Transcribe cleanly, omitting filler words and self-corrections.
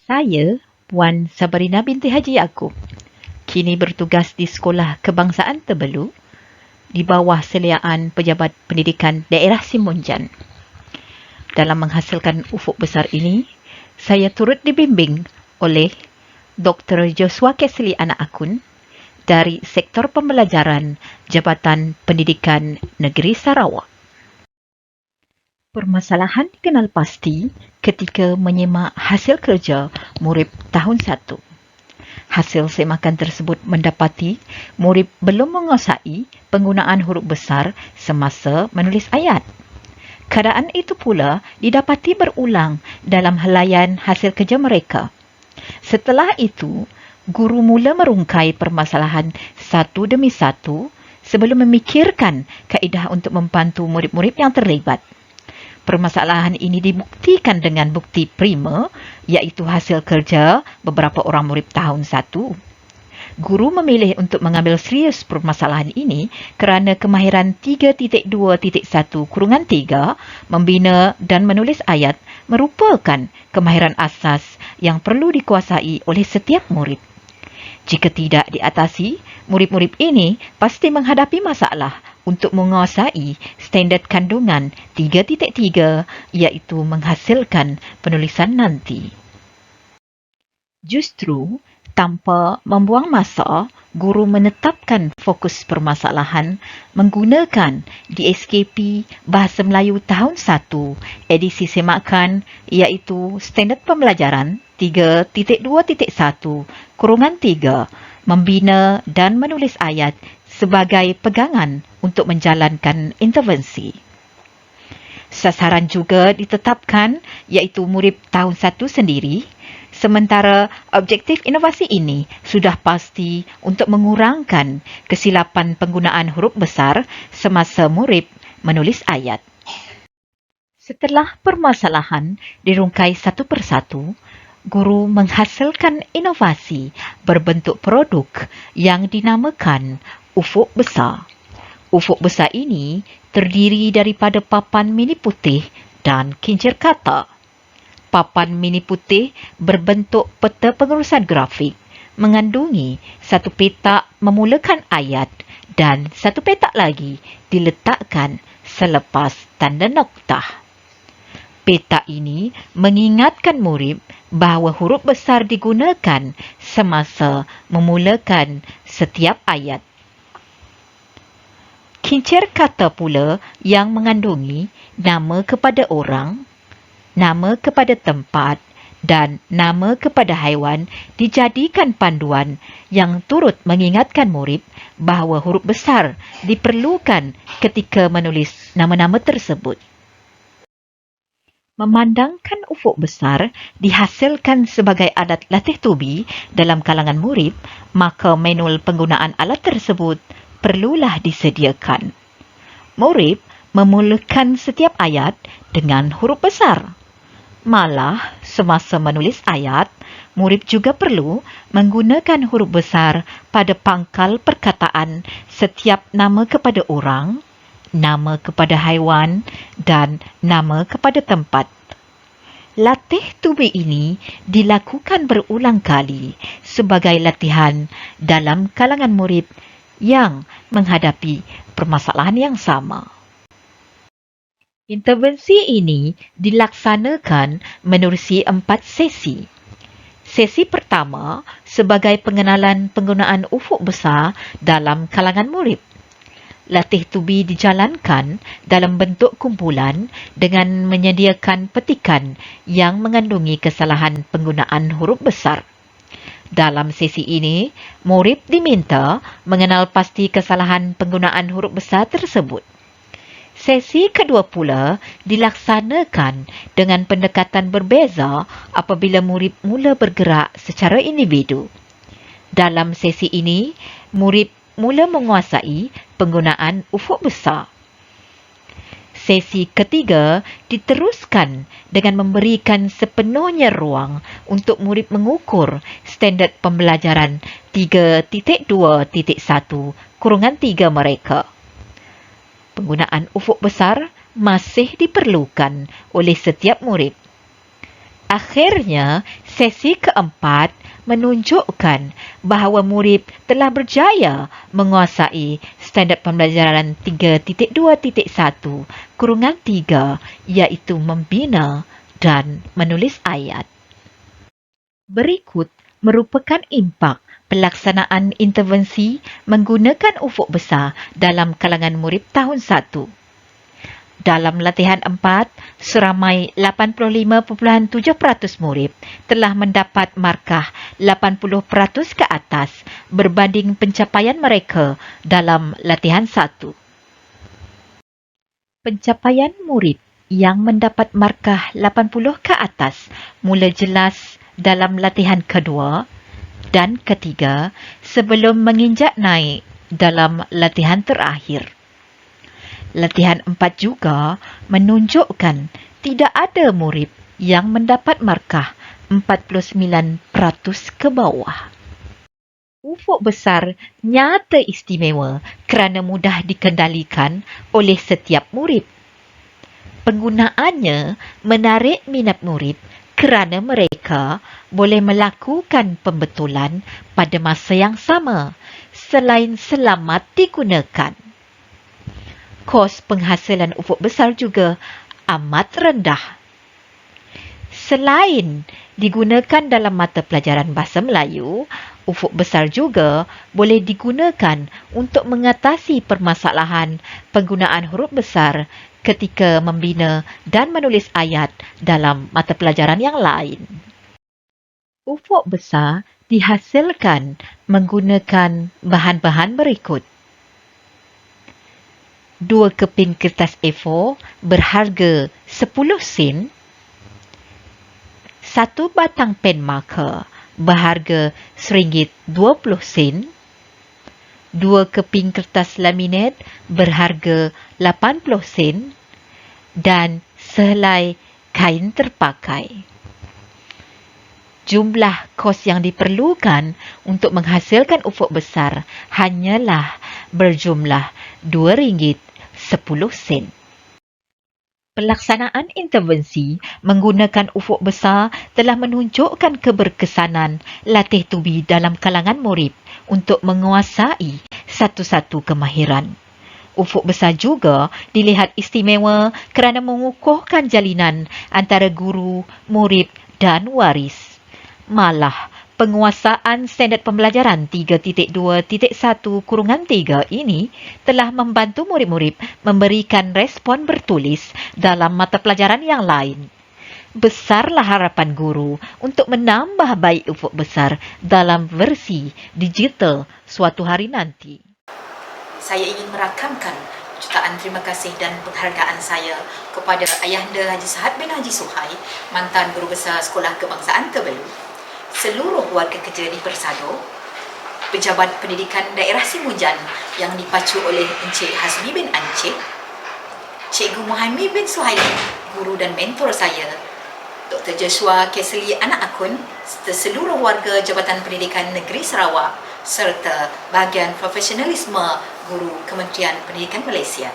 Saya, Puan Sabarina binti Haji Yaakob, kini bertugas di Sekolah Kebangsaan Terbelu di bawah seliaan Pejabat Pendidikan Daerah Simonjan. Dalam menghasilkan ufuk besar ini, saya turut dibimbing oleh Dr. Joshua Kesli Anak Akun dari Sektor Pembelajaran Jabatan Pendidikan Negeri Sarawak. Permasalahan dikenal pasti ketika menyemak hasil kerja murid tahun 1. Hasil semakan tersebut mendapati murid belum menguasai penggunaan huruf besar semasa menulis ayat. Keadaan itu pula didapati berulang dalam helaian hasil kerja mereka. Setelah itu, guru mula merungkai permasalahan satu demi satu sebelum memikirkan kaedah untuk membantu murid-murid yang terlibat. Permasalahan ini dibuktikan dengan bukti prima, iaitu hasil kerja beberapa orang murid tahun 1. Guru memilih untuk mengambil serius permasalahan ini kerana kemahiran 3.2.1-3 membina dan menulis ayat merupakan kemahiran asas yang perlu dikuasai oleh setiap murid. Jika tidak diatasi, murid-murid ini pasti menghadapi masalah untuk menguasai standard kandungan 3.3 iaitu menghasilkan penulisan nanti. Justru, tanpa membuang masa, guru menetapkan fokus permasalahan menggunakan DSKP Bahasa Melayu tahun 1 edisi semakan iaitu Standard Pembelajaran 3.2.1-3 membina dan menulis ayat sebagai pegangan untuk menjalankan intervensi. Sasaran juga ditetapkan iaitu murid tahun 1 sendiri, sementara objektif inovasi ini sudah pasti untuk mengurangkan kesilapan penggunaan huruf besar semasa murid menulis ayat. Setelah permasalahan dirungkai satu persatu, guru menghasilkan inovasi berbentuk produk yang dinamakan ufuk besar. Ufuk besar ini terdiri daripada papan mini putih dan kincir kata. Papan mini putih berbentuk peta pengurusan grafik, mengandungi satu petak memulakan ayat dan satu petak lagi diletakkan selepas tanda noktah. Petak ini mengingatkan murid bahawa huruf besar digunakan semasa memulakan setiap ayat. Kincir kata pula yang mengandungi nama kepada orang, nama kepada tempat dan nama kepada haiwan dijadikan panduan yang turut mengingatkan murid bahawa huruf besar diperlukan ketika menulis nama-nama tersebut. Memandangkan ufuk besar dihasilkan sebagai alat latih tubi dalam kalangan murid, maka manual penggunaan alat tersebut perlulah disediakan. Murid memulakan setiap ayat dengan huruf besar. Malah, semasa menulis ayat, murid juga perlu menggunakan huruf besar pada pangkal perkataan setiap nama kepada orang, nama kepada haiwan dan nama kepada tempat. Latih tubi ini dilakukan berulang kali sebagai latihan dalam kalangan murid yang menghadapi permasalahan yang sama. Intervensi ini dilaksanakan menerusi 4 sesi. Sesi pertama sebagai pengenalan penggunaan ufuk besar dalam kalangan murid. Latih tubi dijalankan dalam bentuk kumpulan dengan menyediakan petikan yang mengandungi kesalahan penggunaan huruf besar. Dalam sesi ini, murid diminta mengenal pasti kesalahan penggunaan huruf besar tersebut. Sesi kedua pula dilaksanakan dengan pendekatan berbeza apabila murid mula bergerak secara individu. Dalam sesi ini, murid mula menguasai penggunaan ufuk besar. Sesi ketiga diteruskan dengan memberikan sepenuhnya ruang untuk murid mengukur standard pembelajaran 3.2.1-3 mereka. Penggunaan ufuk besar masih diperlukan oleh setiap murid. Akhirnya, Sesi keempat menunjukkan bahawa murid telah berjaya menguasai standard pembelajaran 3.2.1-3 iaitu membina dan menulis ayat. Berikut merupakan impak pelaksanaan intervensi menggunakan ufuk besar dalam kalangan murid tahun 1. Dalam latihan 4, seramai 85.7% murid telah mendapat markah 80% ke atas berbanding pencapaian mereka dalam latihan 1. Pencapaian murid yang mendapat markah 80 ke atas mula jelas dalam latihan kedua dan ketiga sebelum menginjak naik dalam latihan terakhir. Latihan 4 juga menunjukkan tidak ada murid yang mendapat markah 49% ke bawah. Ufuk besar nyata istimewa kerana mudah dikendalikan oleh setiap murid. Penggunaannya menarik minat murid kerana mereka boleh melakukan pembetulan pada masa yang sama selain selamat digunakan. Kos penghasilan ufuk besar juga amat rendah. Selain digunakan dalam mata pelajaran bahasa Melayu, ufuk besar juga boleh digunakan untuk mengatasi permasalahan penggunaan huruf besar ketika membina dan menulis ayat dalam mata pelajaran yang lain. Ufuk besar dihasilkan menggunakan bahan-bahan berikut. 2 keping kertas A4 berharga 10 sen, 1 batang pen marker berharga RM20, 2 keping kertas laminat berharga 80 sen dan sehelai kain terpakai. Jumlah kos yang diperlukan untuk menghasilkan ufuk besar hanyalah berjumlah RM2.10. Pelaksanaan intervensi menggunakan ufuk besar telah menunjukkan keberkesanan latih tubi dalam kalangan murid untuk menguasai satu-satu kemahiran. Ufuk besar juga dilihat istimewa kerana mengukuhkan jalinan antara guru, murid dan waris. Malah, penguasaan standard pembelajaran 3.2.1-3 ini telah membantu murid-murid memberikan respon bertulis dalam mata pelajaran yang lain. Besarlah harapan guru untuk menambah baik ufuk besar dalam versi digital suatu hari nanti. Saya ingin merakamkan jutaan terima kasih dan penghargaan saya kepada Ayahanda Haji Sahad bin Haji Suhai, mantan Guru Besar Sekolah Kebangsaan Terbelu, seluruh warga kerja di Persado, Pejabat Pendidikan Daerah Simunjan yang dipacu oleh Encik Hasbi bin Ancik, Cikgu Muhammad bin Suhaili, guru dan mentor saya, Dr. Joshua Keseli anak akun, serta seluruh warga Jabatan Pendidikan Negeri Sarawak serta bahagian profesionalisme guru Kementerian Pendidikan Malaysia.